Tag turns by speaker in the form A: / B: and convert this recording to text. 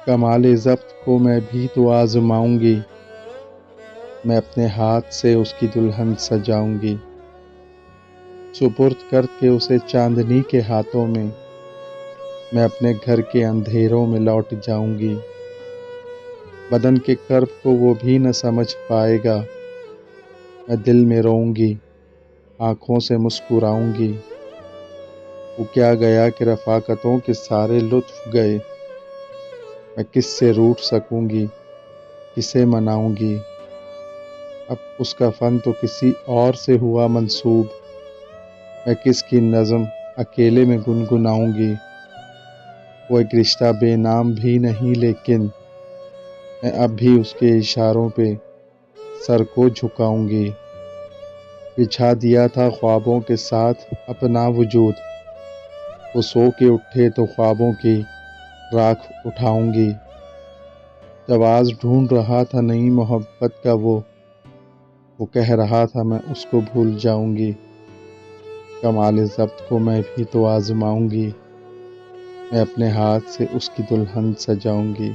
A: کمال ضبط کو میں بھی تو آزماؤں گی، میں اپنے ہاتھ سے اس کی دلہن سجاؤں گی، سپرد کر کے اسے چاندنی کے ہاتھوں میں، میں اپنے گھر کے اندھیروں میں لوٹ جاؤں گی۔ بدن کے کرب کو وہ بھی نہ سمجھ پائے گا، میں دل میں روؤں گی، آنکھوں سے مسکراؤں گی۔ وہ کیا گیا کہ رفاقتوں کے سارے لطف گئے، میں کس سے روٹھ سکوں گی، کسے مناؤں گی۔ اب اس کا فن تو کسی اور سے ہوا منسوب، میں کس کی نظم اکیلے میں گنگناؤں گی۔ وہ ایک رشتہ بے نام بھی نہیں لیکن میں اب بھی اس کے اشاروں پہ سر کو جھکاؤں گی۔ بچھا دیا تھا خوابوں کے ساتھ اپنا وجود، وہ سو کے اٹھے تو خوابوں کی راکھ اٹھاؤں گی۔ جب آج ڈھونڈ رہا تھا نئی محبت کا وہ کہہ رہا تھا میں اس کو بھول جاؤں گی۔ کمال ضبط کو میں بھی تو آزماؤں گی، میں اپنے ہاتھ سے اس کی دلہن سجاؤں گی۔